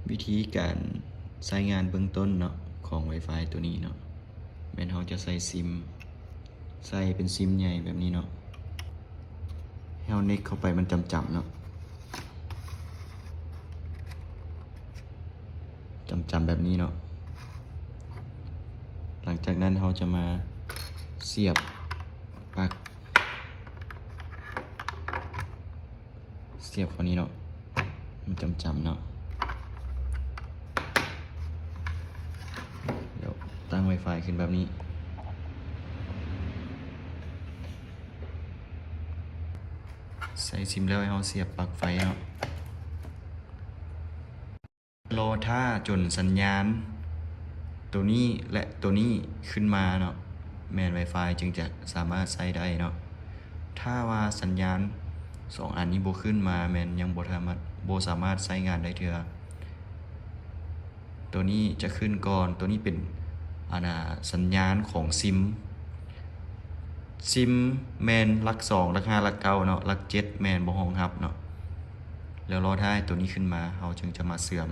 วิธีการใช้งานเบื้องต้นเนาะของ Wi-Fi ตัวนี้เนาะแม่นเราจะใส่ซิมใส่เป็นซิมใหญ่แบบนี้เนาะให้เราเน็กเข้าไปมันจำๆเนาะจำแบบนี้เนาะหลังจากนั้นเราจะมาเสียบปลั๊กเสียบคนนี้เนาะมันจำเนาะเดี๋ยวตั้ง Wi-Fi ขึ้นแบบนี้ใส่ซิมแล้วให้เราเสียบปลั๊กไฟเนาะรอท่าจนสัญญาณตัวนี้และตัวนี้ขึ้นมาเนาะแมน Wi-Fi จึงจะสามารถใช้ได้เนาะถ้าว่าสัญญาณ2 อันนี้บ่ขึ้นมาแมนยังบ่สามารถใช้งานได้เทื่อตัวนี้จะขึ้นก่อนตัวนี้เป็นสัญญาณของซิมแมนหลัก2หลัก5หลัก9เนาะหลัก7แมนบ่รองรับเนาะแล้วรอท้ายตัวนี้ขึ้นมาเราจึงจะมาเสื่อม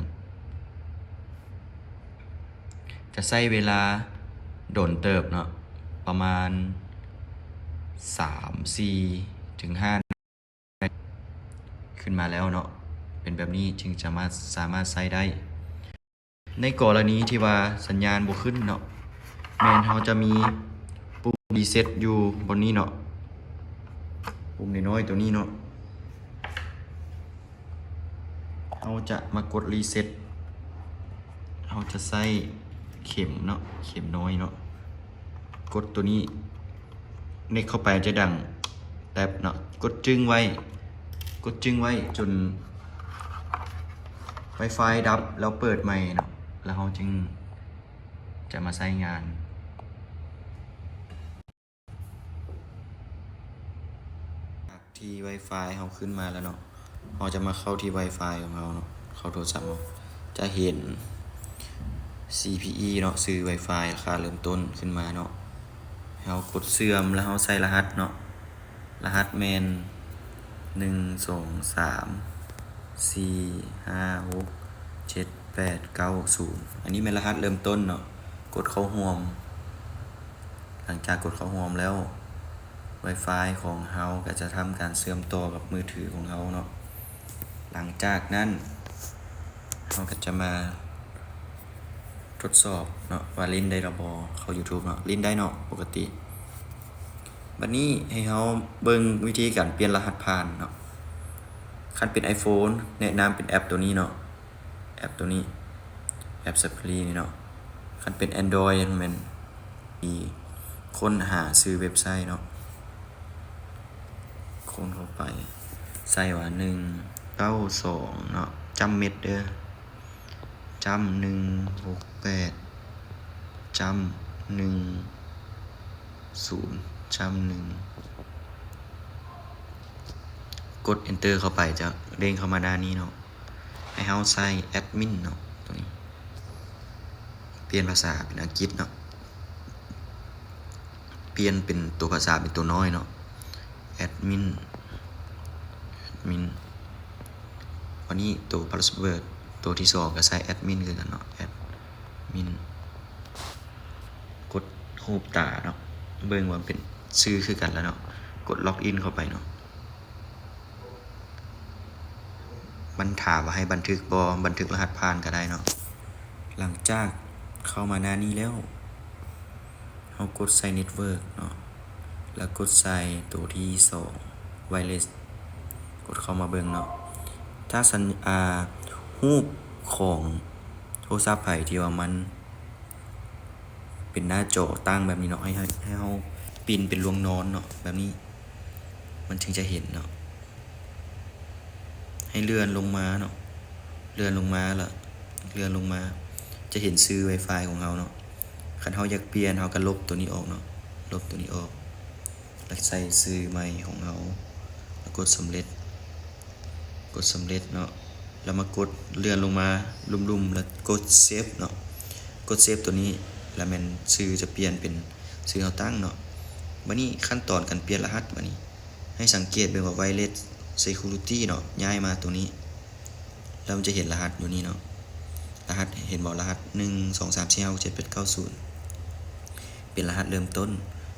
จะใช้เวลาโดนเติบเนาะประมาณ3-4 ถึง 5ขึ้นมาแล้วเนาะเป็นแบบนี้จึงจะสามารถใช้ได้ ในกรณีที่ว่าสัญญาณบ่ขึ้นเนาะแมนเราจะมีปุ่มรีเซ็ตอยู่บนนี้เนาะปุ่มน้อยๆตัวนี้เนาะเราจะมากดรีเซ็ตเราจะใส่เข็มเนาะเข็มน้อยเนาะกดตัวนี้เน็กเข้าไปจะดังแท็บเนาะกดจึงไว้จน Wi-Fi ดับแล้วเปิดใหม่เนาะแล้วเราจึงจะมาใช้งานที่ Wi-Fi เราขึ้นมาแล้วเนาะเราจะมาเข้าที่ Wi-Fi ของเราเนาะเข้าโทรศัพท์เราจะเห็น CPE เนาะซื้อ Wi-Fi ราคาเริ่มต้นขึ้นมาเนาะเรากดเสื่อมแล้วเราใส่รหัสเนาะรหัสแมน1 2 3 4 5 6 7 8 9 0อันนี้เป็นรหัสเริ่มต้นเนาะกดเข้าร่วมหลังจากกดเข้าร่วมแล้ว Wi-Fi ของเราก็จะทำการเชื่อมต่อกับมือถือของเราเนาะหลังจากนั้นเราก็จะมาทดสอบเนาะว่าเล่นได้หรือบ่เข้า YouTube เนาะเล่นได้เนาะปกติบัดนี้ให้เราเบิ่งวิธีการเปลี่ยนรหัสผ่านเนาะคันเป็น iPhone แนะนำเป็นแอปตัวนี้เนาะแอปตัวนี้แอป Safari นี่เนาะคันเป็น Android มันมีค้นหาซื้อเว็บไซต์เนาะค้นเข้าไปใส่ว่า192เนาะจำเม็ดเด้อจำ168จำ10จำ1กด enter เข้าไปจะเด้งเข้ามาด้านนี้เนาะให้เราใส่แอดมินเนาะตัวนี้เปลี่ยนภาษาเป็นอังกฤษเนาะเปลี่ยนเป็นตัวภาษาเป็นตัวน้อยเนาะแอดมินวันนี้ตัวพาสเวิร์ดตัวที่2ก็ใส่แอดมินคือกันเนาะแอดมินกดรูปตาเนาะเบิ่งว่าเป็นชื่อคือกันแล้วเนาะกดล็อกอินเข้าไปเนาะมันถามว่าให้บันทึกบ่บันทึกรหัสผ่านก็ได้เนาะหลังจากเข้ามาหน้านี้แล้วเรากดใส่เน็ตเวิร์กเนาะแล้วกดใส่ตัวที่2ไวเลสกดเข้ามาเบิ่งเนาะถ้ารูปของโทรศัพท์ไผที่ว่ามันเป็นหน้าจอตั้งแบบนี้เนาะให้เราปินเป็นลวงนอนเนาะแบบนี้มันถึงจะเห็นเนาะให้เลื่อนลงมาเนาะเลื่อนลงมาจะเห็นซื้อ Wi-Fi ของเราเนาะคันเราอยากเปลี่ยนเราก็ลบตัวนี้ออกเนาะลบตัวนี้ออกแล้วใส่ซื้อใหม่ของเราแล้วกดสำเร็จเนาะแล้วมากดเลื่อนลงมาลุ่มๆแล้วกดเซฟเนาะกดเซฟตัวนี้แล้วมันชื่อจะเปลี่ยนเป็นชื่อเราตั้งเนาะบัดนี้ขั้นตอนการเปลี่ยนรหัสบัดนี้ให้สังเกตเป็นว่า Wireless Security เนาะย้ายมาตัวนี้แล้วมันจะเห็นรหัสอยู่นี่เนาะ รหัสเห็นบอกรหัส1 2 3 4 5 6 7 8 9 0เป็นรหัสเริ่มต้น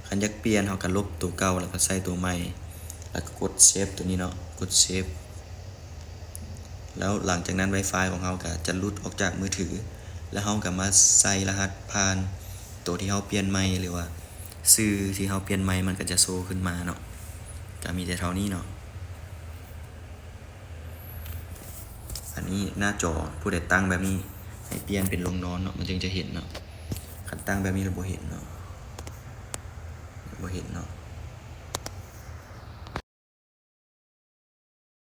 คันอยากเปลี่ยนเฮาก็ลบตัวเก่าแล้วก็ใส่ตัวใหม่แล้วก็กดเซฟตัวนี้เนาะกดเซฟแล้วหลังจากนั้น Wi-Fi ของเฮาก็จะหลุดออกจากมือถือแล้วเฮาก็มาใส่รหัสผ่านตัวที่เฮาเปลี่ยนใหม่หรือว่าชื่อที่เฮาเปลี่ยนใหม่มันก็จะโชว์ขึ้นมาเนาะก็มีแต่เท่านี้เนาะอันนี้หน้าจอผู้ใดตั้งแบบนี้ให้เปลี่ยนเป็นลงนอนเนาะมันจึงจะเห็นเนาะคันตั้งแบบนี้เราบ่เห็นเนาะ